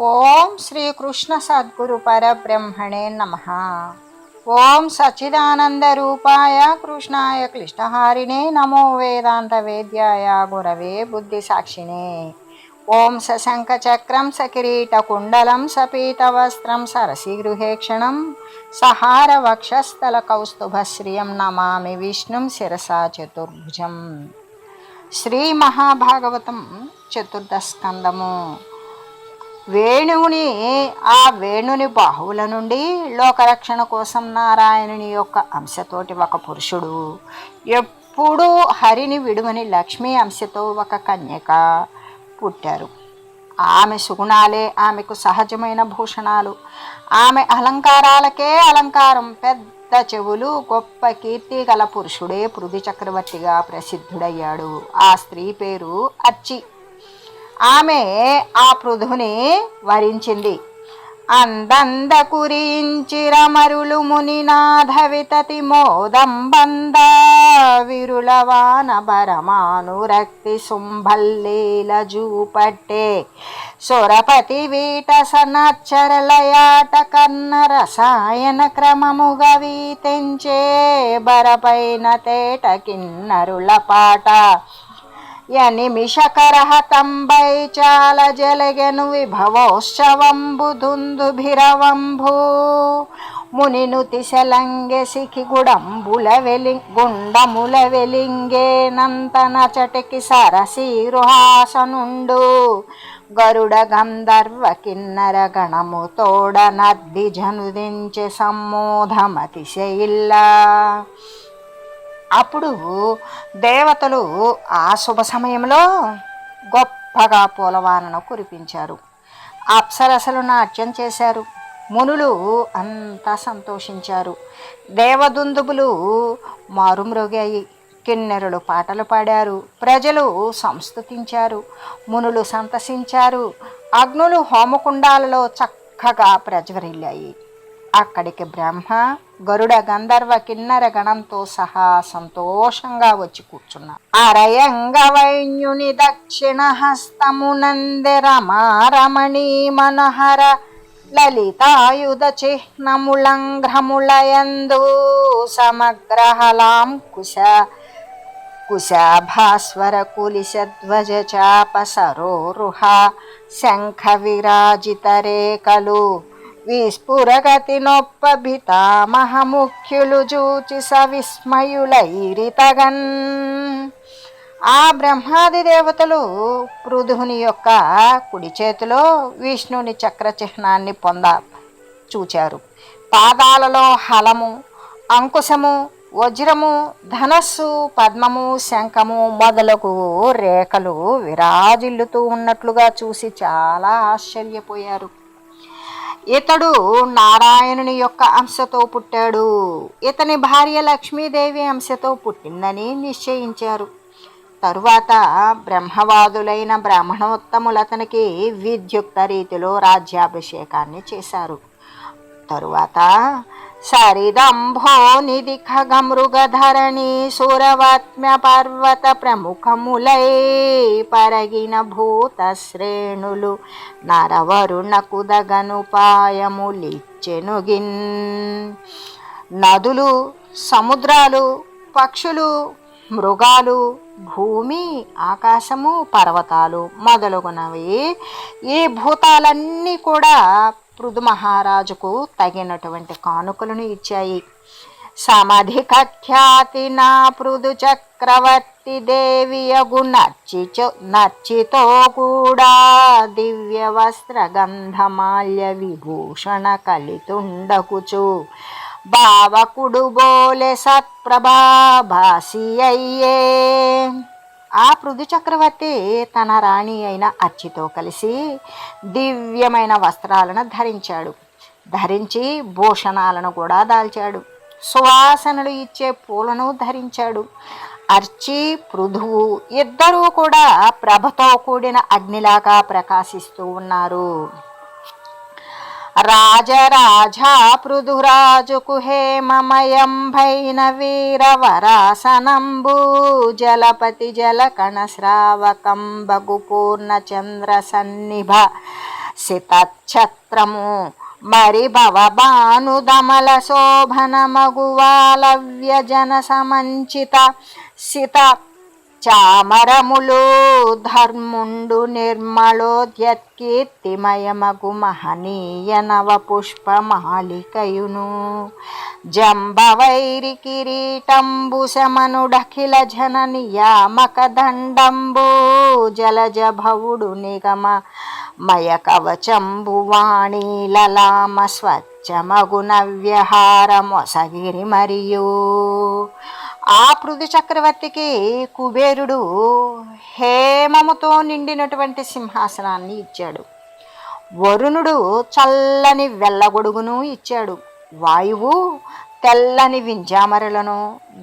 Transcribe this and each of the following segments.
ఓం శ్రీ కృష్ణ సద్గురు పరబ్రహ్మణే నమః. ఓం సచ్చిదానంద రూపాయ కృష్ణాయ క్లిష్టహారిణే నమో వేదాంత వేద్యాయ గురవే బుద్ధి సాక్షిణే. ఓం సశంఖ చక్రం సకిరీట కుండలం సపీత వస్త్రం సరసిగృహేక్షణం సహార వక్షస్థల కౌస్తుభశ్రియం నమామి విష్ణుం శిరసా చతుర్భుజం. శ్రీ మహాభాగవతం చతుర్దస్కందము. వేణుని బాహువుల నుండి లోకరక్షణ కోసం నారాయణుని యొక్క అంశతోటి ఒక పురుషుడు, ఎప్పుడూ హరిని విడువని లక్ష్మీ అంశతో ఒక కన్యక పుట్టారు. ఆమె సుగుణాలే ఆమెకు సహజమైన భూషణాలు. ఆమె అలంకారాలకే అలంకారం. పెద్ద చెవులు, గొప్ప కీర్తి గల పురుషుడే పృథు చక్రవర్తిగా ప్రసిద్ధుడయ్యాడు. ఆ స్త్రీ పేరు అర్చి. ఆమె ఆ పృథుని వరించింది. అందంద కురించి రమరులు మునినాథ వితతి మోదం బంద విరులవాన భరమానురక్తి శుంభల్లీల జూపట్టే సొరపతి వీట సనచ్చరలయాట కన్న రసాయన క్రమముగా వీతెంచే బరపైన తేట కిన్నరుల పాట యనిమిషకరహతంబై చాల జలగెను విభవోత్సవంబు దుందుభిరవంభూ మునినుతి శలంగె సిఖి గుండముల వెలింగే నంతన చటికి సరసీరుహాసనుండు గరుడ గంధర్వ కిన్నర గణము తోడ నద్ది జనుదించె సమ్మోధమతిశయిల్లా. అప్పుడు దేవతలు ఆ శుభ సమయంలో గొప్పగా పూలవానను కురిపించారు. అప్సరసలు నాట్యం చేశారు. మునులు అంతా సంతోషించారు. దేవదుందుబులు మారుమ్రోగాయి. కిన్నెరులు పాటలు పాడారు. ప్రజలు సంస్తుతించారు. మునులు సంతసించారు. అగ్నులు హోమకుండాలలో చక్కగా ప్రజ్వరిల్లాయి. అక్కడికి బ్రహ్మ, గరుడ గంధర్వ కిన్నర గణంతో సహా సంతోషంగా వచ్చి కూర్చున్నారు. అరయంగ వైన్యుని దక్షిణ హస్తమునందె రమారమణీ మనోహర లలితాయుధ చిహ్నములంఘ్రములయందు సమగ్రహలాం కుశాభాస్వర కులిశధ్వజ చాప సరోరుహ శంఖ విరాజిత రేఖలు విస్ఫురగతి నొప్పభితామహముఖ్యులు జూచి సవిస్మయులైరితగన్. ఆ బ్రహ్మాది దేవతలు పృథుని యొక్క కుడి చేతిలో విష్ణుని చక్ర చిహ్నాన్ని చూచారు. పాదాలలో హలము, అంకుశము, వజ్రము, ధనస్సు, పద్మము, శంఖము మొదలగు రేఖలు విరాజిల్లుతూ ఉన్నట్లుగా చూసి చాలా ఆశ్చర్యపోయారు. ఇతడు నారాయణుని యొక్క అంశతో పుట్టాడు. ఇతని భార్య లక్ష్మీదేవి అంశతో పుట్టిందని నిశ్చయించారు. తరువాత బ్రహ్మవాదులైన బ్రాహ్మణోత్తములు అతనికి విద్యుక్త రీతిలో రాజ్యాభిషేకాన్ని చేశారు. తరువాత సరిదంభో నిధి ఖగమృగధరణి సురవత్మ్య పర్వత ప్రముఖములై పరగిన భూత శ్రేణులు నరవరుణకు దగనుపాయములిచ్చెనుగిన్. నదులు, సముద్రాలు, పక్షులు, మృగాలు, భూమి, ఆకాశము, పర్వతాలు మొదలగునవి ఈ భూతాలన్నీ కూడా పృథు మహారాజుకు తగినటువంటి కానుకలను ఇచ్చాయి. సమధిక ఖ్యాతి నా పృథు చక్రవర్తి దేవియగు నచ్చితో కూడా దివ్య వస్త్ర గంధమాల్య విభూషణ కలితుండకుచు భావకుడు బోలె సత్ప్రభాభాసి అయ్యే. ఆ పృథు చక్రవర్తి తన రాణి అయిన అర్చితో కలిసి దివ్యమైన వస్త్రాలను ధరించి భూషణాలను కూడా దాల్చాడు. సువాసనలు ఇచ్చే పూలను ధరించాడు. అర్చి, పృథువు ఇద్దరూ కూడా ప్రభతో కూడిన అగ్నిలాగా ప్రకాశిస్తూ ఉన్నారు. రాజరాజా పృథురాజుకు హేమమయం భైన వీరవరాసనంబు జలపతి జలకణ శ్రావకం బగు పూర్ణ చంద్ర సన్నిభ సితఛత్రము మరి భవభానుదమల శోభన మగువాలవ్యజన సమంచిత సిత చామరములు ధర్ముండు నిర్మళోద్యత్కీర్తిమయమగు మహనీయ నవ పుష్పమాలికయును జంబవైరి కిరీటంబు శమనుడఖిల జన నియామక దండంబు జలజ భవుడు నిగమ మయ కవచంబు వాణి లలామ స్వచ్ఛమగు నవ్యహారమొసగిరి మరియు ఆ పృథు చక్రవర్తికి కుబేరుడు హేమముతో నిండినటువంటి సింహాసనాన్ని ఇచ్చాడు. వరుణుడు చల్లని వెల్లగొడుగును ఇచ్చాడు. వాయువు తెల్లని వింజామరలను,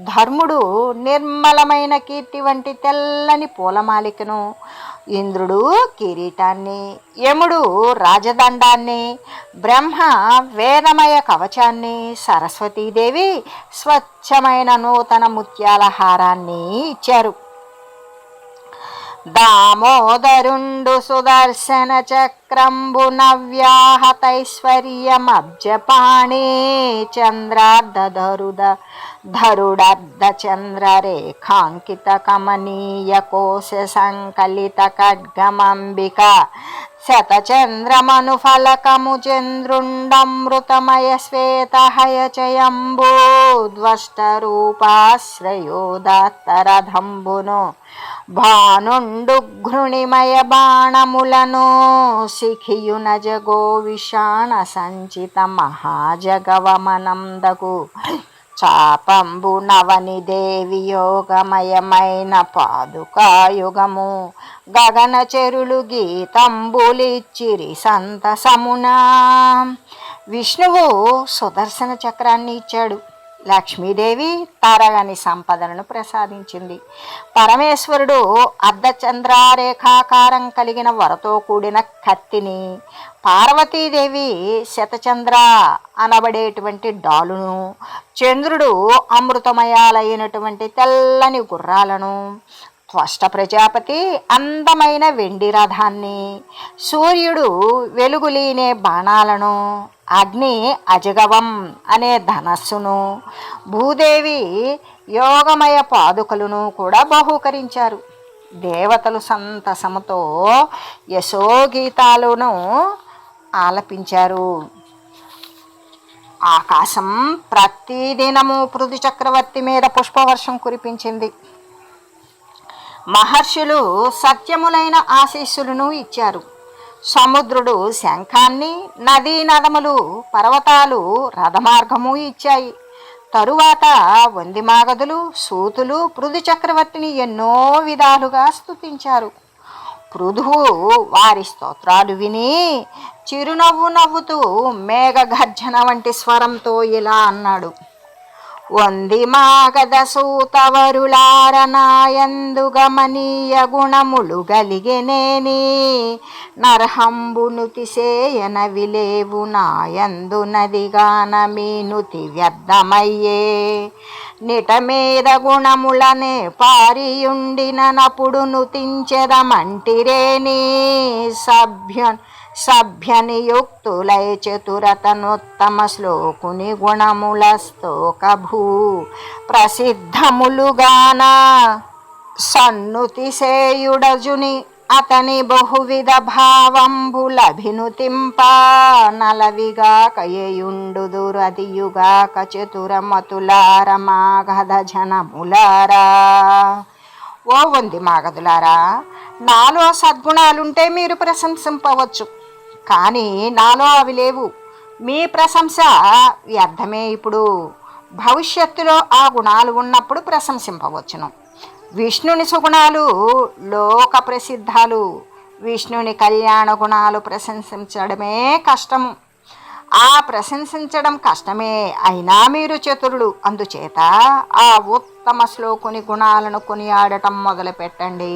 ధర్ముడు నిర్మలమైన కీర్తి వంటి తెల్లని పూలమాలికను, ఇంద్రుడు కిరీటాన్ని, యముడు రాజదండాన్ని, బ్రహ్మ వేదమయ కవచాన్ని, సరస్వతీదేవి స్వచ్ఛమైన నూతన ముత్యాల హారాన్ని ఇచ్చారు. దామోదరుండు సుదర్శన చక్రంబు నవ్యాహతైశ్వర్యమబ్జపాణి ధరుడర్ధ చంద్రరేఖాంకిత కమనీయ కోశ సంకలిత ఖడ్గమంబిక శతచంద్రమను ఫలకము చంద్రుండమృతమయ శ్వేతహయచయంబు ద్వష్టరూపాశ్రయోదాత్తరథంబును భానుండు ఘృణిమయ బాణములను శిఖియున జగో విషాణ సంచిత మహాజగవమనందగు చాపంబు నవని దేవి యోగమయమైన పాదుకాయుగము గగన చెరులు గీతంబులిచ్చిరి సంతసమునా. విష్ణువు సుదర్శన చక్రాన్ని ఇచ్చాడు. లక్ష్మీదేవి తరగని సంపదలను ప్రసాదించింది. పరమేశ్వరుడు అర్ధచంద్రారేఖాకారం కలిగిన వరతో కూడిన కత్తిని, పార్వతీదేవి శతచంద్ర అనబడేటువంటి డాలును, చంద్రుడు అమృతమయాలైనటువంటి తెల్లని గుర్రాలను, త్వష్ట ప్రజాపతి అందమైన వెండి రథాన్ని, సూర్యుడు వెలుగులీనే బాణాలను, అగ్ని అజగవం అనే ధనస్సును, భూదేవి యోగమయ పాదుకలను కూడా బహూకరించారు. దేవతలు సంతసముతో యశోగీతాలను ఆలపించారు. ఆకాశం ప్రతిదినము పృథు చక్రవర్తి మీద పుష్పవర్షం కురిపించింది. మహర్షులు సత్యములైన ఆశీస్సులను ఇచ్చారు. సముద్రుడు శంఖాన్ని, నదీ నదములు, పర్వతాలు రథమార్గము ఇచ్చాయి. తరువాత వందిమాగదులు, సూతులు పృథు చక్రవర్తిని ఎన్నో విధాలుగా స్తుతించారు. పృథువు వారి స్తోత్రాలు విని చిరునవ్వు నవ్వుతూ మేఘగర్జన వంటి స్వరంతో ఇలా అన్నాడు: వందిమాగద సూతవరులారనాయందు గమనీయ గుణములు గలిగెనేని నరహంబునుతిసేయన విలేవు నాయందు నదిగాన మీనుతి వ్యర్థమయ్యే నిటమేద గుణములనే పారియుండిన నపుడు నుతించెదమంటిరేని సభ్యనియుక్తులై చతురతనోత్తమ శ్లోకుని గుణముల స్తోకభూ ప్రసిద్ధములుగాన సన్నుతిసేయుడజుని అతని బహువిధ భావంబులభినుతింప నలవిగాక ఏయుండుదురదియుగాక చతురమతులార మాగధ జనములారా. ఓ వంది మాగధులారా, నాలో సద్గుణాలుంటే మీరు ప్రశంసింపవచ్చు, కానీ నాలో అవి లేవు. మీ ప్రశంస వ్యర్థమే. ఇప్పుడు భవిష్యత్తులో ఆ గుణాలు ఉన్నప్పుడు ప్రశంసింపవచ్చును. విష్ణుని సుగుణాలు లోక ప్రసిద్ధాలు. విష్ణుని కళ్యాణ గుణాలు ప్రశంసించడమే కష్టము. ఆ ప్రశంసించడం కష్టమే అయినా మీరు చతురులు. అందుచేత ఆ ఉత్తమ శ్లోకుని గుణాలను కొనియాడటం మొదలుపెట్టండి.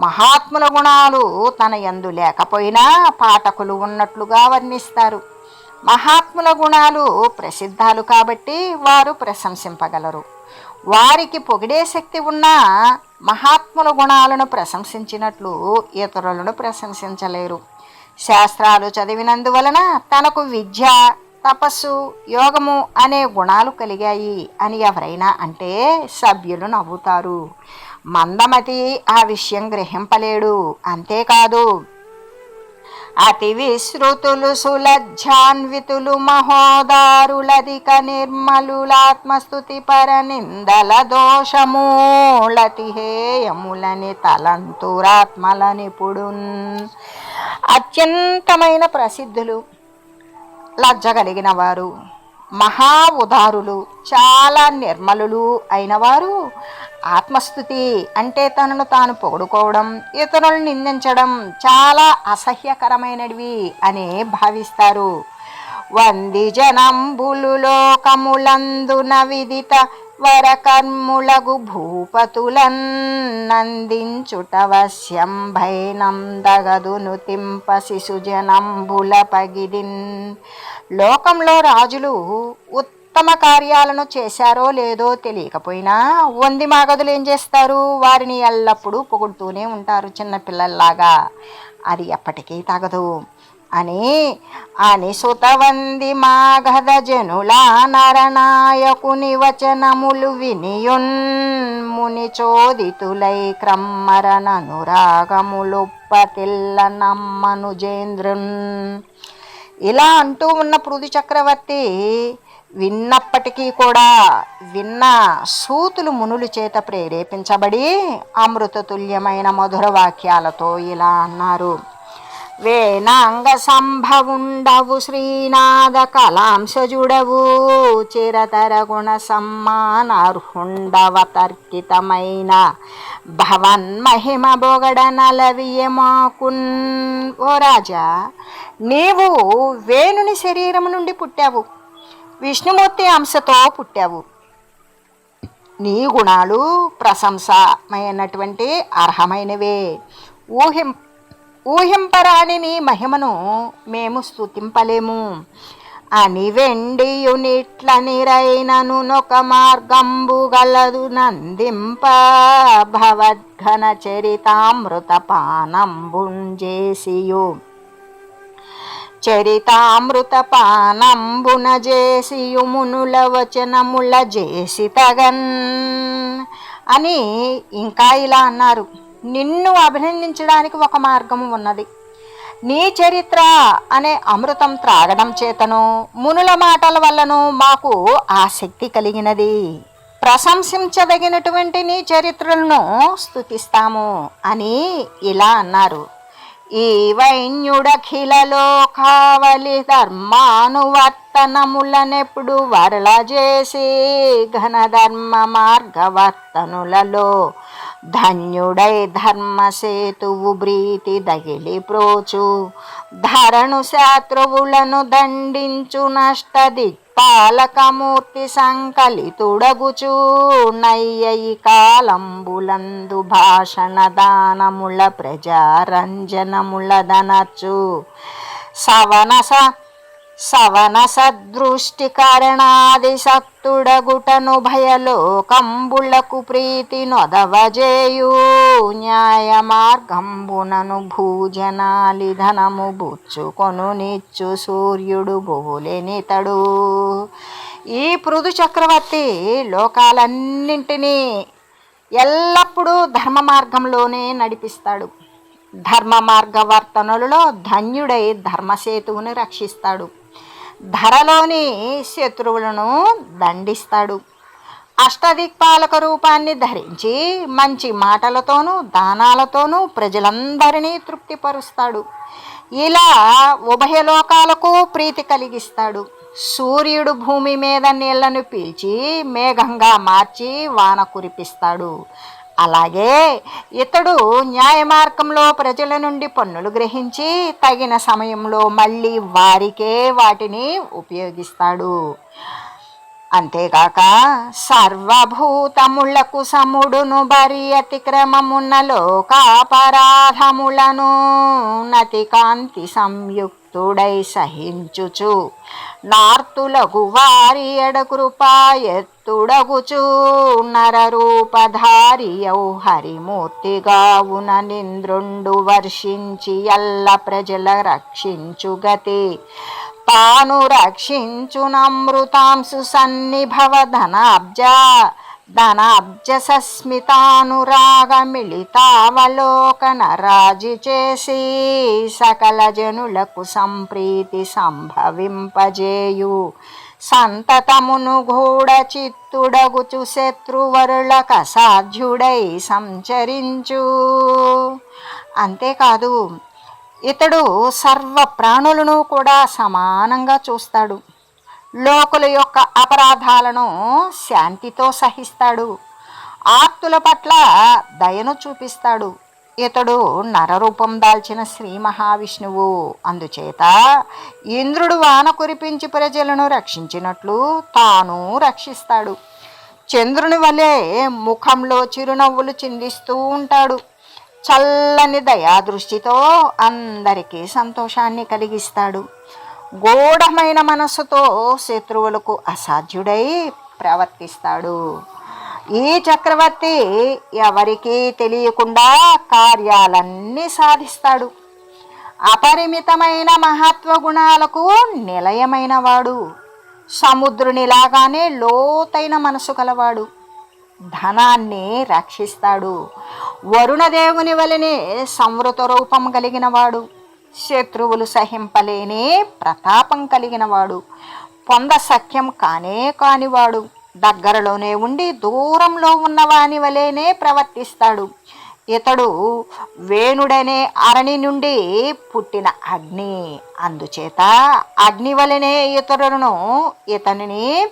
మహాత్ముల గుణాలు తన యందు లేకపోయినా పాఠకులు ఉన్నట్లుగా వర్ణిస్తారు. మహాత్ముల గుణాలు ప్రసిద్ధాలు కాబట్టి వారు ప్రశంసింపగలరు. వారికి పొగిడే శక్తి ఉన్నా మహాత్ముల గుణాలను ప్రశంసించినట్లు ఇతరులను ప్రశంసించలేరు. శాస్త్రాలు చదివినందువలన తనకు విద్య, తపస్సు, యోగము అనే గుణాలు కలిగాయి అని ఎవరైనా అంటే సభ్యులు నవ్వుతారు. మందమతి ఆ విషయం గ్రహింపలేడు. అంతేకాదు, అతి విశ్రుతులు సులజ్జాన్వితులు మహోదారులధిక నిర్మలులాత్మస్తుతి పరనిందల దోషమూలతి హేయములని తలంతురాత్మల నిపుడున్. అత్యంతమైన ప్రసిద్ధులు, లజ్జ కలిగిన వారు, మహా ఉదారులు, చాలా నిర్మలులు అయిన వారు ఆత్మస్థుతి అంటే తనను తాను పొగుడుకోవడం, ఇతరులను నిందించడం చాలా అసహ్యకరమైనవి అని భావిస్తారు. వంది జనంబులు లోకములందున విదిత వరకర్ములగు భూపతులన్నందించుటవశ్యం భైనందగదును తింప శిశుజనంబుల పగిదిన్. లోకంలో రాజులు ఉత్తమ కార్యాలను చేశారో లేదో తెలియకపోయినా వంది మాగదులు ఏం చేస్తారు? వారిని ఎల్లప్పుడూ పొగుడుతూనే ఉంటారు చిన్నపిల్లల్లాగా. అది ఎప్పటికీ తగదు అని సుతవంది మాగధ జనుల నరనాయకుని వచనములు వినియున్ ముని చోదితులై క్రమ్మరననురాగములుప్పతిల్ల నమ్మనుజేంద్రున్. ఇలా అంటూ ఉన్న పృథు చక్రవర్తి విన్నప్పటికీ కూడా విన్న సూతులు మునుల చేత ప్రేరేపించబడి అమృతతుల్యమైన మధుర వాక్యాలతో ఇలా అన్నారు. వేనాంగ సంభవుండవు శ్రీనాథ కళాంశజుడవు చిరతర గుణ సమ్మానార్హుండవ తర్కితమైన భవన్మహిమ బొగడ నలవియమాకున్. ఓ రాజా, నీవు వేణుని శరీరము నుండి పుట్టావు, విష్ణుమూర్తి అంశతో పుట్టావు. నీ గుణాలు ప్రశంసమైనటువంటి అర్హమైనవే. ఊహింపరాని నీ మహిమను మేము స్తుతింపలేము అని వెండియునిట్ల నిరైనను నొక మార్గంబు గలదు నందింప భవద్ఘన చరితామృత పానంబుంజేసియు పానంబున చేసియు మునుల వచనముల చేసి తగన్ అని ఇంకా ఇలా అన్నారు. నిన్ను అభినందించడానికి ఒక మార్గము ఉన్నది. నీ చరిత్ర అనే అమృతం త్రాగడం చేతను మునుల మాటల వల్లను మాకు ఆసక్తి కలిగినది. ప్రశంసించదగినటువంటి నీ చరిత్రలను స్తుతిస్తాము అని ఇలా అన్నారు. ఈ వైన్యుడఖిలలో కావలి ధర్మానువర్తనములనెప్పుడు వరల చేసి ఘనధర్మ మార్గవర్తనులలో ధన్యుడై ధర్మసేతువు బ్రీతి దగిలి ప్రోచు ధరణు శత్రువులను దండించు నష్ట దిక్పాలకమూర్తి సంకలితుడగుచు నయ్యయి కాలంబులందు భాషణ దానముల ప్రజారంజనముల దనర్చు సవన సదృష్టి కరణాది సక్తుడగుటను భయలోకంబులకు ప్రీతి నొదవజేయు న్యాయ మార్గంబునను భూజనాలి ధనము బుచ్చుకొను నిచ్చు సూర్యుడు బోలెనితడు. ఈ పృథు చక్రవర్తి లోకాలన్నింటినీ ఎల్లప్పుడూ ధర్మ మార్గంలోనే నడిపిస్తాడు. ధర్మ మార్గవర్తనులలో ధన్యుడై ధర్మసేతువుని రక్షిస్తాడు. ధరలోని శత్రువులను దండిస్తాడు. అష్టదిక్పాలక రూపాన్ని ధరించి మంచి మాటలతోనూ దానాలతోనూ ప్రజలందరినీ తృప్తిపరుస్తాడు. ఇలా ఉభయలోకాలకు ప్రీతి కలిగిస్తాడు. సూర్యుడు భూమి మీద నీళ్లను పీల్చి మేఘంగా మార్చి వాన కురిపిస్తాడు. అలాగే ఇతడు న్యాయ మార్గంలో ప్రజల నుండి పన్నులు గ్రహించి తగిన సమయంలో మళ్ళీ వారికే వాటిని ఉపయోగిస్తాడు. అంతేగాక సర్వభూతములకు సముడును బరి అతిక్రమమున్న లోకాపరాధములను నతి కాంతి సంయుక్తుడై సహించుచు నార్తులగు వారి ఎడకృపాయత్తుడగుచు నరరూపధారియౌ హరిమూర్తిగావున నింద్రుండు వర్షించి ఎల్ల ప్రజల రక్షించుగతి తాను రక్షించునమృతాంశు సన్నిభవ ధనాబ్జ సస్మితానురాగ మిళితావలోకన రాజి చేసి సకల జనులకు సంప్రీతి సంభవింపజేయు సంతతమును గూఢ చిత్తుడగుచు శత్రువరులకు అసాధ్యుడై సంచరించు. అంతేకాదు ఇతడు సర్వ ప్రాణులను కూడా సమానంగా చూస్తాడు. లోకుల యొక్క అపరాధాలను శాంతితో సహిస్తాడు. ఆప్తుల పట్ల దయను చూపిస్తాడు. ఇతడు నరరూపం దాల్చిన శ్రీ మహావిష్ణువు. అందుచేత ఇంద్రుడు వాన కురిపించి ప్రజలను రక్షించినట్లు తాను రక్షిస్తాడు. చంద్రుని వలె ముఖంలో చిరునవ్వులు చిందిస్తూ ఉంటాడు. చల్లని దయాదృష్టితో అందరికీ సంతోషాన్ని కలిగిస్తాడు. గూఢమైన మనస్సుతో శత్రువులకు అసాధ్యుడై ప్రవర్తిస్తాడు. ఈ చక్రవర్తి ఎవరికీ తెలియకుండా కార్యాలన్నీ సాధిస్తాడు. అపరిమితమైన మహత్వ గుణాలకు నిలయమైన వాడు. సముద్రునిలాగానే లోతైన మనసు కలవాడు. ధనాన్ని రక్షిస్తాడు. వరుణదేవుని వలనే సంవృత రూపం కలిగిన వాడు. శత్రువులు సహింపలేని ప్రతాపం కలిగిన వాడు. పొంద సఖ్యం కానివాడు. దగ్గరలోనే ఉండి దూరంలో ఉన్నవాని వలెనే ప్రవర్తిస్తాడు. ఇతడు వేణుడనే అరణి నుండి పుట్టిన అగ్ని. అందుచేత అగ్ని వలనే ఇతనిని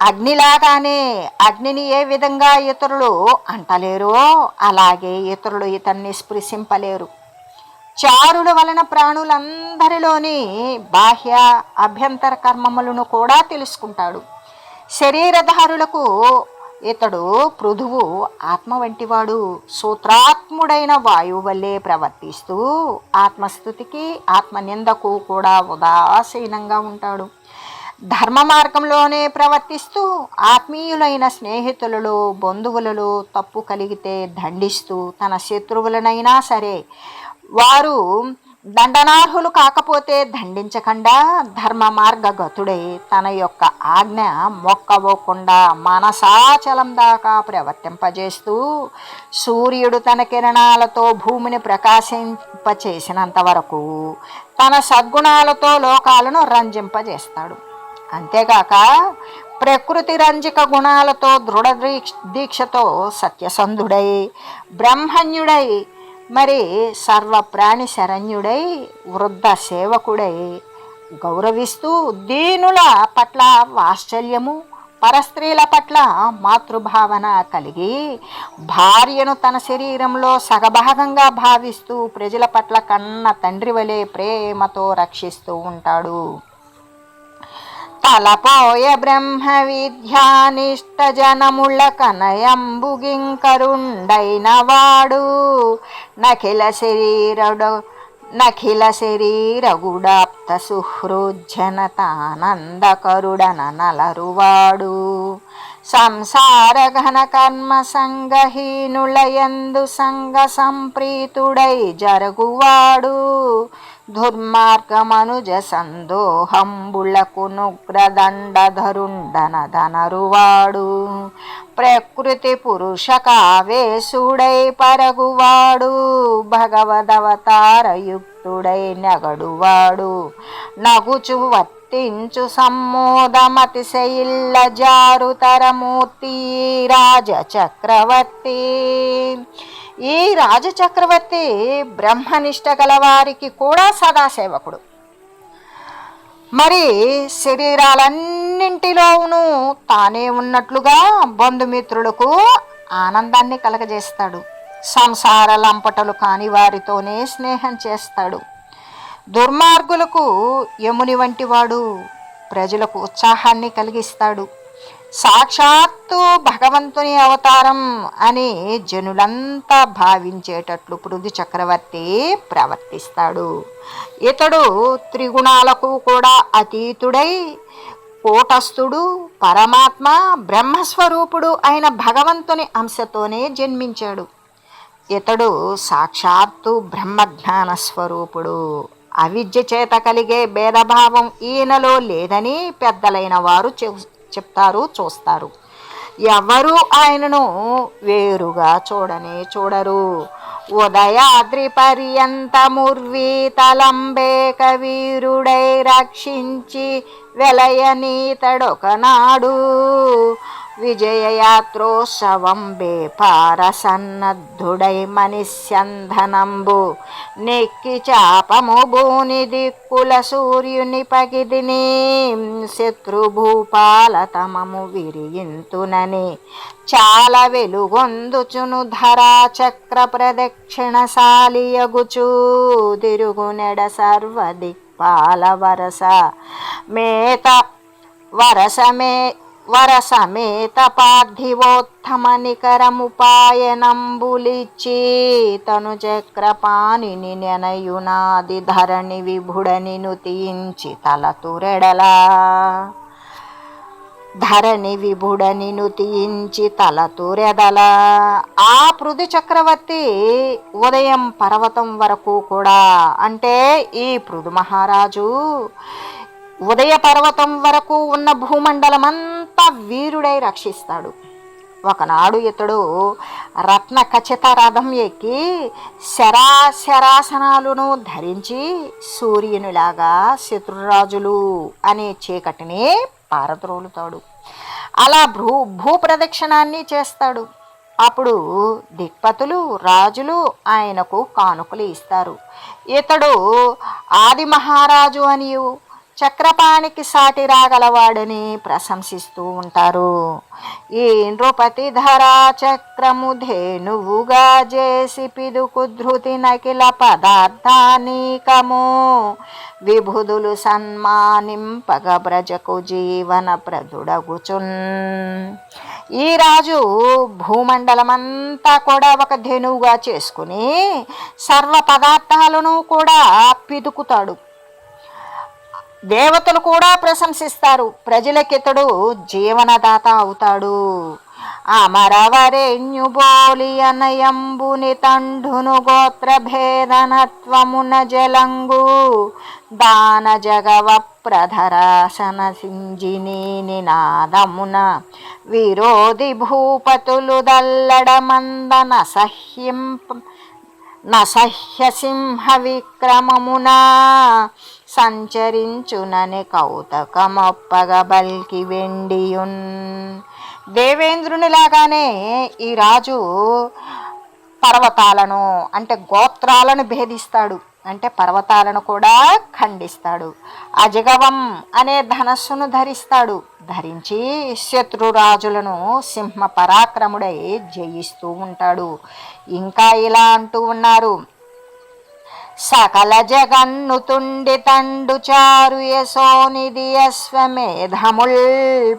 అగ్నిలాగానే అగ్నిని ఏ విధంగా ఇతరులు అంటలేరో అలాగే ఇతరులు ఇతన్ని స్పృశింపలేరు. చారుల వలన ప్రాణులందరిలోని బాహ్య అభ్యంతర కర్మములను కూడా తెలుసుకుంటాడు. శరీరధారులకు ఇతడు పృథువు ఆత్మ వంటివాడు. సూత్రాత్ముడైన వాయువు వల్లే ప్రవర్తిస్తూ ఆత్మస్థుతికి ఆత్మనిందకు కూడా ఉదాసీనంగా ఉంటాడు. ధర్మ మార్గంలోనే ప్రవర్తిస్తూ ఆత్మీయులైన స్నేహితులలో బంధువులలో తప్పు కలిగితే దండిస్తూ తన శత్రువులనైనా సరే వారు దండనార్హులు కాకపోతే దండించకుండా ధర్మ మార్గగతుడై తన యొక్క ఆజ్ఞ మొక్కవోకుండా మనసాచలం దాకా ప్రవర్తింపజేస్తూ సూర్యుడు తన కిరణాలతో భూమిని ప్రకాశింపచేసినంత వరకు తన సద్గుణాలతో లోకాలను రంజింపజేస్తాడు. అంతేగాక ప్రకృతి రంజిక గుణాలతో దృఢ దీక్షతో సత్యసంధుడై బ్రహ్మణ్యుడై మరి సర్వప్రాణి శరణ్యుడై వృద్ధ సేవకుడై గౌరవిస్తూ దీనుల పట్ల వాత్సల్యము పరస్త్రీల పట్ల మాతృభావన కలిగి భార్యను తన శరీరంలో సగభాగంగా భావిస్తూ ప్రజల పట్ల కన్న తండ్రి వలె ప్రేమతో రక్షిస్తూ ఉంటాడు. తలపోయ బ్రహ్మ విద్యానిష్ట జనముల కనయంబుగింకరుండైన వాడు నఖిల శరీరగుడాప్త సుహృజ్జనతానందకరుడన నలరువాడు సంసార ఘన కర్మ సంగహీనులయందు సంగ సంప్రీతుడై జరుగువాడు దుర్మార్గమనుజ సందోహంబులకు నుగ్రదండధరుండనదనరువాడు ప్రకృతి పురుష కావేశుడై పరగువాడు భగవదవతారయుక్తుడై నగడువాడు నగుచు వర్తించు సమ్మోదమతిశయిల్ల జారుతరమూర్తి రాజచక్రవర్తి. ఈ రాజచక్రవర్తి బ్రహ్మనిష్ట గలవారికి కూడా సదాసేవకుడు. మరి శరీరాలన్నింటిలోనూ తానే ఉన్నట్లుగా బంధుమిత్రులకు ఆనందాన్ని కలగజేస్తాడు. సంసార లంపటలు కాని వారితోనే స్నేహం చేస్తాడు. దుర్మార్గులకు యముని వంటి వాడు ప్రజలకు ఉత్సాహాన్ని కలిగిస్తాడు. సాక్షాత్తు భగవంతుని అవతారం అని జనులంతా భావించేటట్లు పృథు చక్రవర్తి ప్రవర్తిస్తాడు. ఇతడు త్రిగుణాలకు కూడా అతీతుడై కూటస్థుడు, పరమాత్మ, బ్రహ్మస్వరూపుడు అయిన భగవంతుని అంశతోనే జన్మించాడు. ఇతడు సాక్షాత్తు బ్రహ్మజ్ఞాన స్వరూపుడు. అవిద్య చేత కలిగే భేదభావం ఈయనలో లేదని పెద్దలైన వారు చెప్తారు, చూస్తారు. ఎవరు ఆయనను వేరుగా చూడరు. ఉదయాద్రి పర్యంతముర్వీతలంబేక వీరుడై రక్షించి వెలయనీతడొకనాడు. విజయయాత్రోత్సవం బేపారసన్నద్ధుడై మనిస్యంధనంబు నెక్కి చాపము భూని దిక్కుల సూర్యుని పగిదిని శత్రుభూపాలతమము విరియింతునని చాలా వెలుగొందుచును ధరాచక్ర ప్రదక్షిణశాలియగుచూ తిరుగునెడ సర్వదిక్పాల వరసమేత పార్థివోత్తమ నికరముపాయనంబులిచ్చి తను చక్రపాణిని నెనయునాది ధరణి విభుడని నుతించి తలతురెడల. ఆ పృథు చక్రవర్తి ఉదయం పర్వతం వరకు కూడా, అంటే ఈ పృథు మహారాజు ఉదయ పర్వతం వరకు ఉన్న భూమండలమంతా వీరుడై రక్షిస్తాడు. ఒకనాడు ఇతడు రత్న ఖచ్చిత రథం ఎక్కి శరాసనాలను ధరించి సూర్యునిలాగా శత్రురాజులు అనే చీకటిని పారద్రోలుతాడు. అలా భూప్రదక్షిణాన్ని చేస్తాడు. అప్పుడు దిక్పతులు, రాజులు ఆయనకు కానుకలు ఇస్తారు. ఇతడు ఆది మహారాజు అనియు చక్రపాణికి సాటి రాగలవాడని ప్రశంసిస్తూ ఉంటారు. ఈ నృపతి ధరా చక్రము ధేనువుగా చేసి పిదుకు ధృతి నకిల పదార్థానీకము విభుదులు సన్మానింపగ బ్రజకు జీవన ప్రదుడగుచున్. ఈ రాజు భూమండలమంతా కూడా ఒక ధేనువుగా చేసుకుని సర్వ పదార్థాలను కూడా పిదుకుతాడు. దేవతలు కూడా ప్రశంసిస్తారు. ప్రజలకితడు జీవనదాత అవుతాడు. అమరవరేణ్యుబోలి అనయంబుని తండును గోత్ర భేదనత్వమున జలంగు దాన జగవ ప్రధరాసన సింజిని నినాదమున విరోధి భూపతులు దల్లడమంద నసహ్య సింహ విక్రమమున సంచరించునని కౌతకమొప్పగ బల్కి వెండియున్. దేవేంద్రునిలాగానే ఈ రాజు పర్వతాలను, అంటే గోత్రాలను భేదిస్తాడు, అంటే పర్వతాలను కూడా ఖండిస్తాడు. అజగవం అనే ధనస్సును ధరించి శత్రురాజులను సింహ పరాక్రముడై జయిస్తూ ఉంటాడు. ఇంకా ఇలా అంటూ ఉన్నారు. సకల జగన్ను తుండి తండు చారు యశోనిధి అశ్వమేధముల్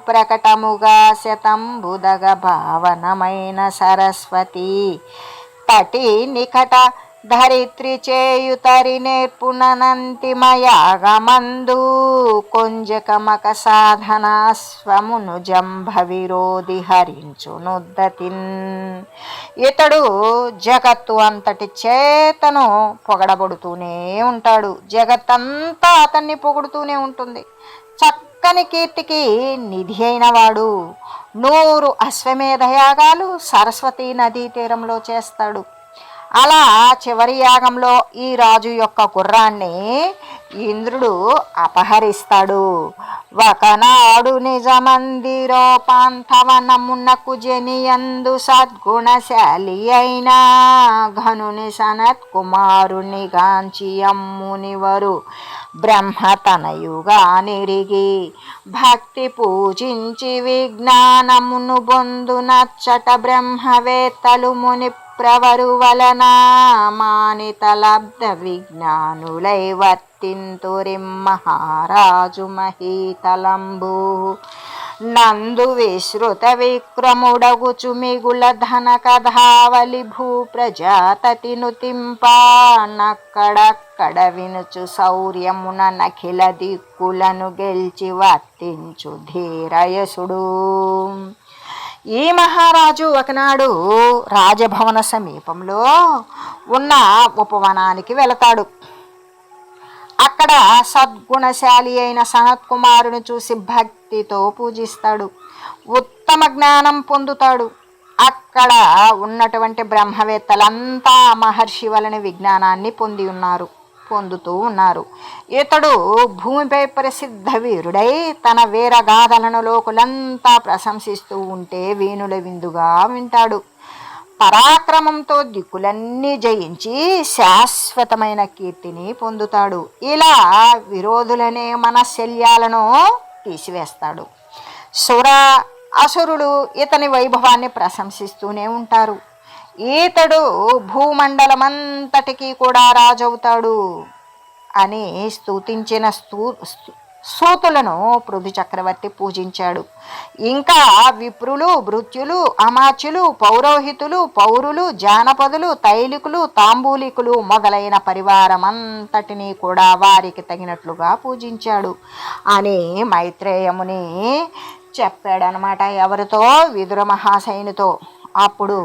ప్రకటముగా శతంబుదగ భావనమైన సరస్వతి తటి నికట ధరిత్రి చేయుతరి నేర్పునంతిమయాగమందు కొంజకమక సాధనాస్వమును జంభ విరోధి హరించునుద్దతిన్. ఇతడు జగత్తు అంతటి చేతను పొగడబడుతూనే ఉంటాడు. జగత్తంతా అతన్ని పొగుడుతూనే ఉంటుంది. చక్కని కీర్తికి నిధి అయిన వాడు 100 అశ్వమేధ యాగాలు సరస్వతీ నదీ తీరంలో చేస్తాడు. అలా చివరి యాగంలో ఈ రాజు యొక్క గుర్రాన్ని ఇంద్రుడు అపహరిస్తాడు. ఒకనాడు నిజమందిరోపాంతవనమునకు జనియందు సద్గుణశాలి అయిన ఘనుని సనత్ కుమారుని గాంచి అమ్మునివరు బ్రహ్మతనయుగా నిరిగి భక్తి పూజించి విజ్ఞానమును బొందునచ్చట బ్రహ్మవేత్తలు ముని ప్రవరు వలన మానితలబ్ధ విజ్ఞానులై వర్తింతురిం మహారాజు మహీతలంబు. నందు విశ్రుత విక్రముడగుచు మిగుల ధన కథావలి భూ ప్రజాతతి నుతింప నక్కడక్కడ వినుచు శౌర్యమున నఖిల దిక్కులను గెల్చి వర్తించు ధీరయసుడు. ఈ మహారాజు ఒకనాడు రాజభవన సమీపంలో ఉన్న ఉపవనానికి వెళతాడు. అక్కడ సద్గుణశాలి అయిన సనత్కుమారుని చూసి భక్తితో పూజిస్తాడు. ఉత్తమ జ్ఞానం పొందుతాడు. అక్కడ ఉన్నటువంటి బ్రహ్మవేత్తలంతా మహర్షి వలని విజ్ఞానాన్ని పొందుతూ ఉన్నారు. ఇతడు భూమిపై ప్రసిద్ధ వీరుడై తన వీరగాథలను లోకులంతా ప్రశంసిస్తూ ఉంటే వీణుల విందుగా వింటాడు. పరాక్రమంతో దిక్కులన్నీ జయించి శాశ్వతమైన కీర్తిని పొందుతాడు. ఇలా విరోధులనే మనశల్యాలను తీసివేస్తాడు. అసురులు ఇతని వైభవాన్ని ప్రశంసిస్తూనే ఉంటారు. ఈతడు భూమండలమంతటికీ కూడా రాజవుతాడు అని స్తుతించిన సూతులను పృథు చక్రవర్తి పూజించాడు. ఇంకా విప్రులు, భృత్యులు, అమాత్యులు, పౌరోహితులు, పౌరులు, జానపదులు, తైలికులు, తాంబూలికులు మొదలైన పరివారమంతటినీ కూడా వారికి తగినట్లుగా పూజించాడు అని మైత్రేయముని చెప్పాడనమాట. ఎవరితో? విదుర మహాశయునితో. అప్పుడు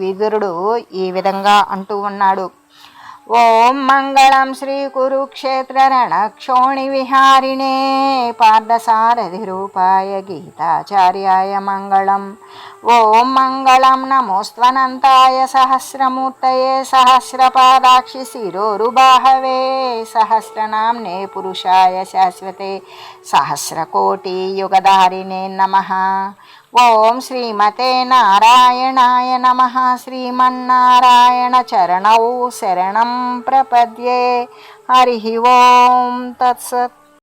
విదురుడు ఈ విధంగా అంటూ ఉన్నాడు. ఓం మంగళం శ్రీ కురుక్షేత్ర రణక్షోణి విహారిణే పార్థసారథి రూపాయ గీతాచార్యాయ మంగళం. ఓం మంగళం నమోస్త్వనంతాయ సహస్రమూర్తయే సహస్రపాదాక్షి శిరోరుబాహవే సహస్రనామ్నే పురుషాయ శాశ్వతే సహస్రకోటి యుగధారిణే నమః. ఓం శ్రీమతే నారాయణాయ నమః. శ్రీమన్నారాయణ చరణౌ శరణం ప్రపద్యే. హరి ఓం తత్సత్.